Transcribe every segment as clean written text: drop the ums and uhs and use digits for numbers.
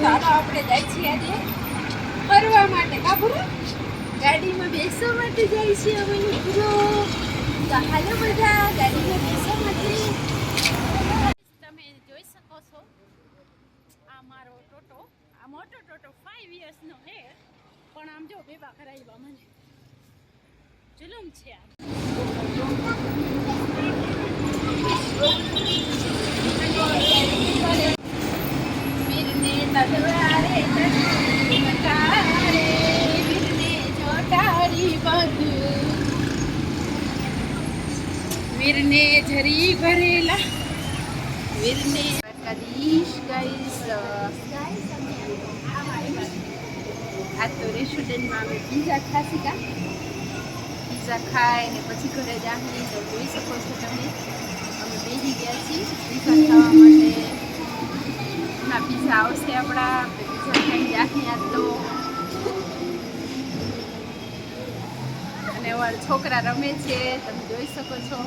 ચાલો આપણે જાય છીએ આજે ફરવા માટે કાબુરો ગાડીમાં બેસવા માટે જાય છીએ અમે મિત્રો. તો હાલો બધા ગાડીમાં બેસવા માટે. તમે જોઈ શકો છો આ મારો ટોટો, આ મોટો ટોટો 5 યર્સનો હે, પણ આમ જો બેબા કરાવ્યા મને જુલુમ છે આ. વીરને ઝરી ભરેલા વીરને દ્વારકાધીશ ગાઈસ. આ તો રેસ્ટોરન્ટમાં અમે પીઝા ખાસી કા પીઝા ખાય ને પછી ઘરે જાહી. તો જોઈ શકો છો તમે અમે બેસી ગયા છીએ પીઝા ખાવા માટે. ના પીઝા આવશે આપણા, પીઝા ખાઈ જાહી આજ તો. અને અમારા છોકરા રમે છે, તમે જોઈ શકો છો.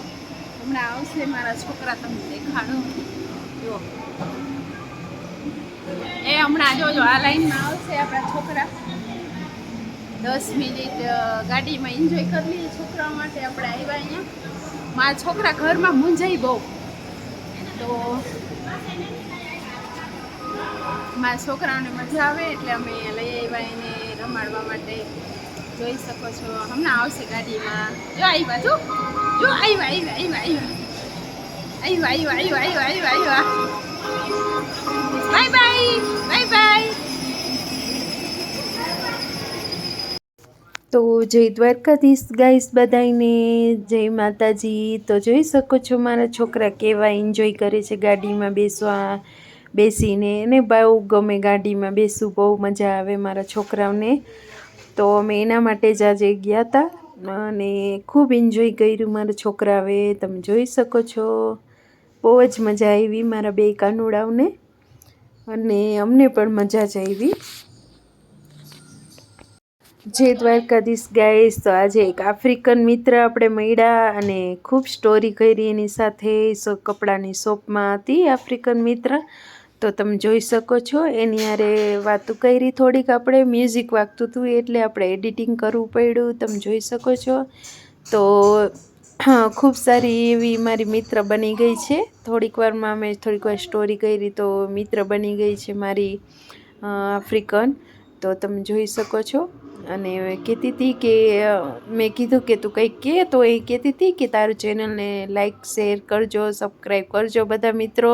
હમણાં આવશે મારા છોકરા, તમને દેખાડો. જો એ હમણાં જોજો આ લાઈનમાં આવશે આપણા છોકરા. 10 મિનિટ ગાડીમાં એન્જોય કરી લઈએ છોકરાઓ માટે. આપણે આવ્યા અહીંયા, મારા છોકરા ઘરમાં મૂંઝાઈ બહુ, તો મારા છોકરાઓને મજા આવે એટલે અમે અહીંયા લઈ આવ્યા એને રમાડવા માટે. જોઈ શકો છો હમણાં આવશે ગાડીમાં. જો આવ્યા, જો જો આવ્યા આવ્યા આવ્યા આવ્યા આવ્યા આવ્યા આવ્યા આવ્યા આવ્યા. Bye bye bye bye. તો જય દ્વારકાધીશ ગાઈસ બધાને, જય માતાજી. તો જોઈ શકો છો મારા છોકરા કેવા એન્જોય કરે છે ગાડીમાં બેસીને. એને બહુ ગમે ગાડીમાં બેસવું, બહુ મજા આવે મારા છોકરાઓને. તો અમે એના માટે જ આજે ગયા હતા અને ખૂબ એન્જોય કર્યું મારા છોકરાઓએ. તમે જોઈ શકો છો બહુ જ મજા આવી મારા બે કાનુડાઓને, અને અમને પણ મજા જ આવી. જય દ્વારકાધીશ ગાઈસ. તો આજે એક આફ્રિકન મિત્ર આપણે મળ્યા અને ખૂબ સ્ટોરી કરી એની સાથે. કપડાની શોપમાં હતી આફ્રિકન મિત્ર, તો તમે જોઈ શકો છો. એની હારે વાતો કરી થોડીક. આપણે મ્યુઝિક વાગતું હતું એટલે આપણે એડિટિંગ કરવું પડ્યું, તમે જોઈ શકો છો. તો ખૂબ સારી એવી મારી મિત્ર બની ગઈ છે. થોડીક વારમાં મેં થોડીક વાર સ્ટોરી કરી તો મિત્ર બની ગઈ છે મારી આફ્રિકન. તો તમે જોઈ શકો છો. અને કહેતી હતી કે મેં કીધું કે તું કંઈક કહે, તો એ કહેતી હતી કે તારું ચેનલને લાઈક શેર કરજો, સબસ્ક્રાઈબ કરજો બધા મિત્રો.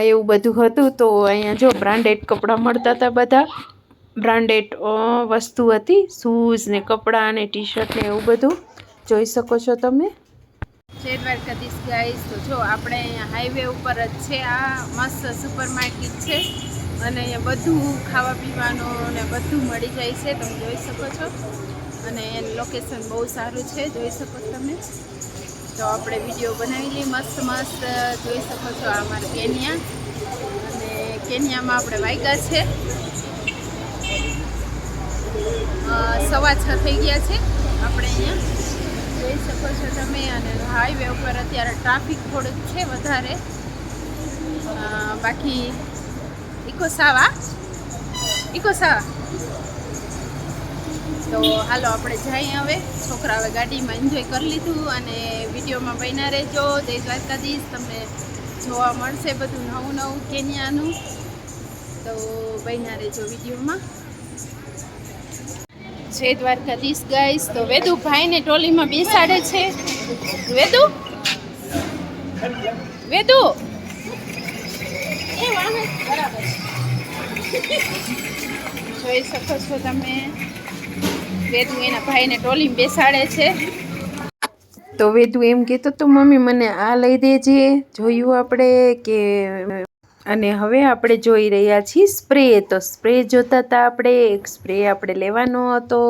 એવું બધું હતું. તો અહીંયા જો બ્રાન્ડેડ કપડાં મળતા હતા, બધા બ્રાન્ડેડ વસ્તુ હતી, શૂઝ ને કપડાં ને ટી શર્ટ ને એવું બધું જોઈ શકો છો તમે. જય દ્વારકાધીશ ગાઈસ. તો જો આપણે અહીંયા હાઈવે ઉપર જ છે, આ મસ્ત સુપર માર્કેટ છે અને અહીંયા બધું ખાવા પીવાનું ને બધું મળી જાય છે, તમે જોઈ શકો છો. અને એનું લોકેશન બહુ સારું છે, જોઈ શકો તમે. તો આપણે વિડીયો બનાવી લઈએ મસ્ત મસ્ત. જોઈ શકો છો આ અમારે કેન્યા, અને કેન્યામાં આપણે વાગ્યા છે 6:15 થઈ ગયા છે આપણે અહીંયા, જોઈ શકો છો તમે. અને હાઈવે ઉપર અત્યારે ટ્રાફિક થોડુંક છે વધારે, બાકી ઇકો સાવા. તો હાલો આપણે જઈએ હવે. છોકરા હવે ગાડીમાં એન્જોય કરી લીધું અને વિડીયોમાં બન્યા રહેજો. જય દ્વારકાધીશ. તમને જોવા મળશે બધું નવું નવું કેન્યાનું, તો બન્યા રહેજો વિડીયોમાં. જય દ્વારકાધીશ ગાઈસ. તો વેદુ ભાઈને ટ્રોલીમાં બેસાડે છે. વેદુ વેદુ એ વાહે બરાબર જોઈ શકો છો તમે. વેદુ એના ભાઈને ટ્રોલીમાં બેસાડે છે. તો વેદુ એમ કહેતો તો મમ્મી મને આ લઈ દેજે. જોયું આપણે કે. અને હવે આપણે જોઈ રહ્યા છીએ સ્પ્રે. તો સ્પ્રે જોતા હતા આપણે. એક સ્પ્રે આપણે લેવાનો હતો,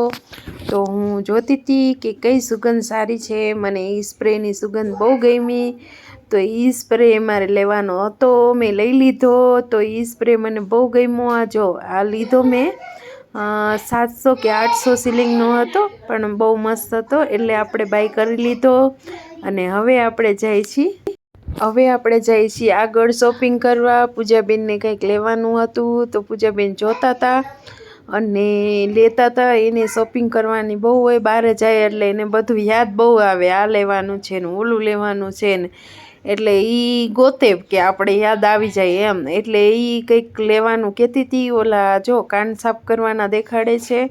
તો હું જોતી હતી કે કઈ સુગંધ સારી છે. મને એ સ્પ્રેની સુગંધ બહુ ગમી, તો એ સ્પ્રે મારે લેવાનો હતો. મેં લઈ લીધો. તો એ સ્પ્રે મને બહુ ગમ્યો. આ જો આ લીધો મેં, 700 કે 800 સિલિંગનો હતો, પણ બહુ મસ્ત હતો એટલે આપણે બાય કરી લીધો. અને હવે આપણે જઈએ છીએ હવે આપણે જઈએ છીએ આગળ શોપિંગ કરવા. પૂજાબેનને કંઈક લેવાનું હતું તો પૂજાબેન જોતા હતા અને લેતા હતા. એને શોપિંગ કરવાની બહુ હોય, બહાર જાય એટલે એને બધું યાદ બહુ આવે, આ લેવાનું છે ને ઓલું લેવાનું છે ને, એટલે એ ગોતે કે આપણે યાદ આવી જાય એમ. એટલે એ કંઈક લેવાનું કહેતી હતી. ઓલા જો કાન સાફ કરવાના દેખાડે છે,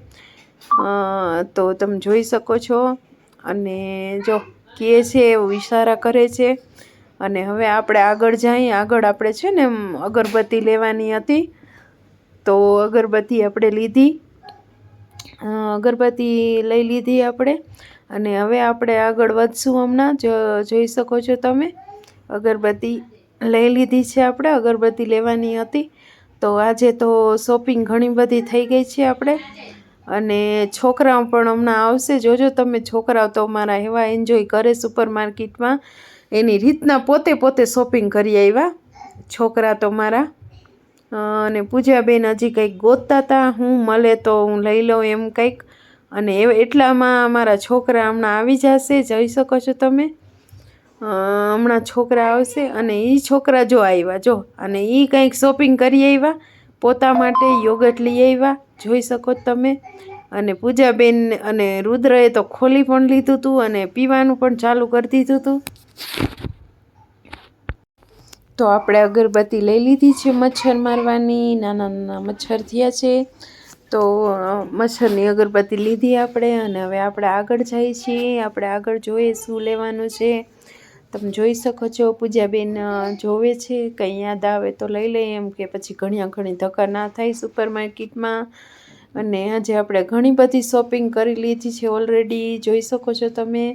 તો તમે જોઈ શકો છો. અને જો કહે છે એવું ઈશારા કરે છે. અને હવે આપણે આગળ જઈએ. આગળ આપણે છે ને અગરબત્તી લેવાની હતી, તો અગરબત્તી આપણે લીધી. અગરબત્તી લઈ લીધી આપણે. અને હવે આપણે આગળ વધશું. હમણાં જોઈ શકો છો તમે, અગરબત્તી લઈ લીધી છે આપણે. અગરબત્તી લેવાની હતી. તો આજે તો શોપિંગ ઘણી બધી થઈ ગઈ છે આપણે. અને છોકરાઓ પણ હમણાં આવશે. જોજો તમે, છોકરાઓ તો મારા એવા એન્જોય કરે સુપર માર્કેટમાં. એની રીતના પોતે શોપિંગ કરી આવ્યા છોકરા તો મારા. અને પૂજાબેન હજી કંઈક ગોતતા હતા, હું મળે તો હું લઈ લઉં એમ કંઈક. અને એટલામાં મારા છોકરા હમણાં આવી જશે, જોઈ શકો છો તમે. હમણાં છોકરા આવશે. અને એ છોકરા જો આવ્યા જો, અને એ કંઈક શોપિંગ કરી આવ્યા પોતા માટે. યોગર્ટ લઈ આવ્યા, જોઈ શકો તમે. અને પૂજાબેન અને રુદ્રએ તો ખોલી પણ લીધું હતું અને પીવાનું પણ ચાલુ કરી દીધું હતું. તો આપણે અગરબત્તી લઈ લીધી છે મચ્છર મારવાની. નાના નાના મચ્છર થયા છે, તો મચ્છરની અગરબત્તી લીધી આપણે. અને હવે આપણે આગળ જઈએ છીએ. આપણે આગળ જોઈએ શું લેવાનું છે. તમે જોઈ શકો છો પૂજાબેન જોવે છે, કંઈ યાદ આવે તો લઈ લઈએ એમ, કે પછી ઘણી ધક્કા ના થાય સુપર માર્કેટમાં. અને આજે આપણે ઘણી બધી શોપિંગ કરી લીધી છે ઓલરેડી, જોઈ શકો છો તમે.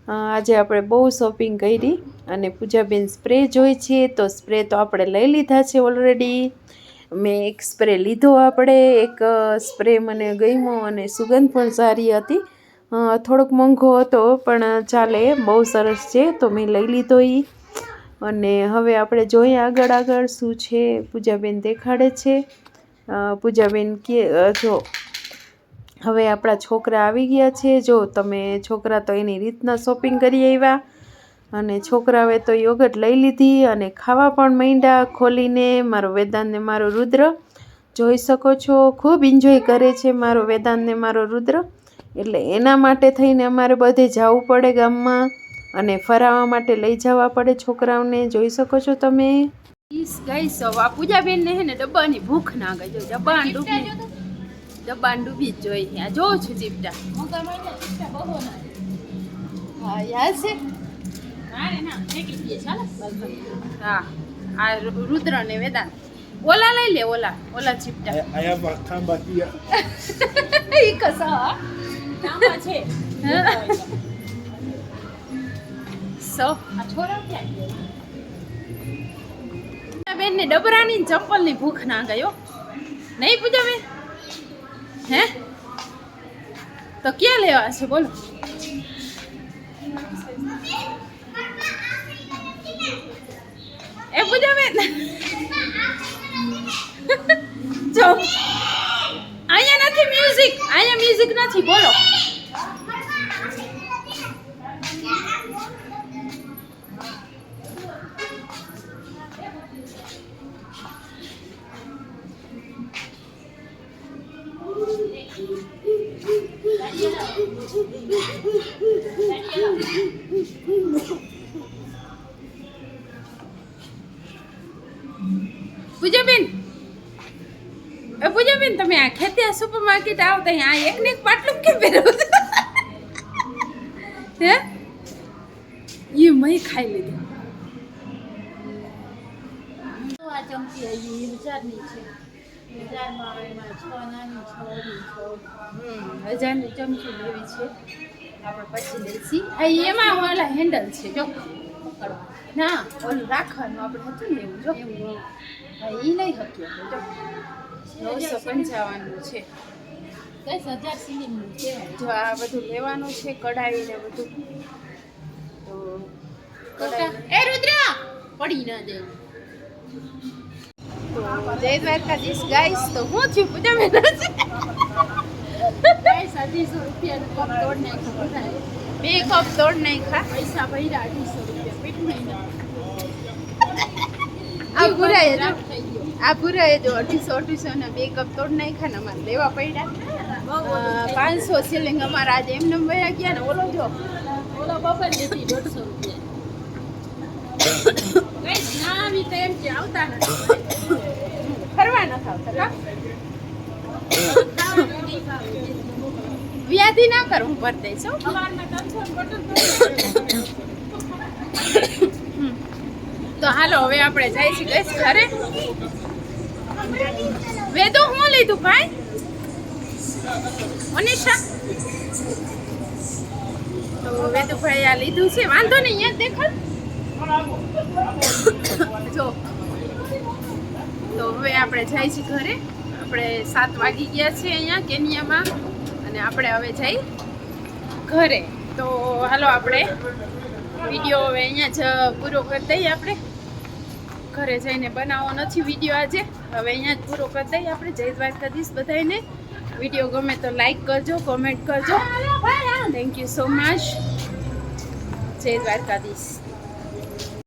આજે આપણે બહુ શોપિંગ કરી. અને પૂજાબેન સ્પ્રે જોઈ છે, તો સ્પ્રે તો આપણે લઈ લીધા છે ઓલરેડી. મેં એક સ્પ્રે લીધો આપણે. એક સ્પ્રે મને ગમ્યો અને સુગંધ પણ સારી હતી. થોડોક મોંઘો હતો પણ ચાલે, બહુ સરસ છે, તો મેં લઈ લીધો એ. અને હવે આપણે જોઈએ આગળ શું છે. પૂજાબેન દેખાડે છે. પૂજાબેન કે જો હવે આપણા છોકરા આવી ગયા છે. જો તમે, છોકરા તો એની રીતના શોપિંગ કરી આવ્યા. અને છોકરાઓએ તો યોગર્ટ લઈ લીધી અને ખાવા પણ માંડ્યા ખોલીને. મારો વેદાંત ને મારો રુદ્ર જોઈ શકો છો, ખૂબ એન્જોય કરે છે મારો વેદાંત ને મારો રુદ્ર. એટલે એના માટે થઈને અમારે બધે જવું પડે ગામમાં, અને ફરાવવા માટે લઈ જવા પડે છોકરાઓને, જોઈ શકો છો તમે. ગાઈસ આ પૂજાબેન ને હે ને ડબ્બાની ભૂખ ના ગઈ. જો ડબ્બાન ડૂબી જ જોઈ. આ જોઉં છું ચીપટા. હા યાદ છે. હા આ રુદ્ર ને વેદાંત. ઓલા લઈ લે, ઓલા ચીપટા. આયા ખાંબા કિયા ઈ કસા ખાંબા છે. સો આ છોરા ક્યાં ગયા? બેન ને ડબરાની ચપ્પલ ની ભૂખ ના ગયો નહીં પૂજાબેન? હે તો ક્યાં લેવા છે બોલો? એ પૂજાબેન જો અહીંયા નથી મ્યુઝિક, અહીંયા મ્યુઝિક નથી, બોલો. પૂજાબેન તમે આ ખેતિયા સુપર માર્કેટ આવતા આ એક ને એક પાટલું કેમ પહેરો? હે એ મય ખાઈ લીધું. આ ચમચી આવી 1000ની છે. 1000માં એમાં 6 નાની 1000ની ચમચી લેવી છે આપણે, પછી લેસી. આ એમાં ઓલા હેન્ડલ છે જો ના, ઓલું રાખવાનું આપણે હતું ને એવું જો. હા એ નહીં હતું આપણે જો 955 છે. 10,000 સીલીનું છે. જો આ બધું લેવાનું છે, કઢાઈ ને બધું. તો કઢાઈ એ રુદ્ર પડી ના જાય. તો જય દ્વારકાધીશ ગાઈસ. તો હું છું પૂજાબેન છે ગાઈસ. 250 રૂપિયાનું કપ તોડ નાખ્યું. 2 કપ તોડ નાખ્યા. પૈસા ભર્યા 250 રૂપિયા પેટ નહીં. આ ભૂરાએ જો આ ભૂરાએ જો 250 ના 2 કપ તોડ નાખ્યા ને અમારે લેવા પડ્યા 500 સિલિંગ અમારા આજે એમને વયા ગયા ને ઓલો જો ઓલો બપોર લીધી 150 રૂપિયા કઈ ના આવી તો એમ કે આવતા નથી ફરવા ન ખાવતા વ્યાધિ ના કર હું ભર દઈશ હો. તો હાલો હવે આપણે જાય છે ગઈશ ઘરે. વેદો હું લીધું ભાઈ મનીષા તો વેદુભાઈ આ લીધું છે વાંધો નહીં અહીંયા દેખાડ જો. તો હવે આપણે જાય છે ઘરે. આપણે 7 વાગી ગયા છે અહીંયા કેનિયામાં અને આપણે હવે જઈ ઘરે. તો હાલો આપણે વિડીયો હવે અહીંયા જ પૂરો કરી દઈએ. આપણે ઘરે જઈને બનાવવો નથી વિડીયો આજે, હવે અહીંયા જ પૂરો કરી દઈએ આપણે. જય દ્વારકાધીશ બધાને. વિડીયો ગમે તો લાઈક કરજો, કોમેન્ટ કરજો. Thank you so much. જય દ્વારકાધીશ.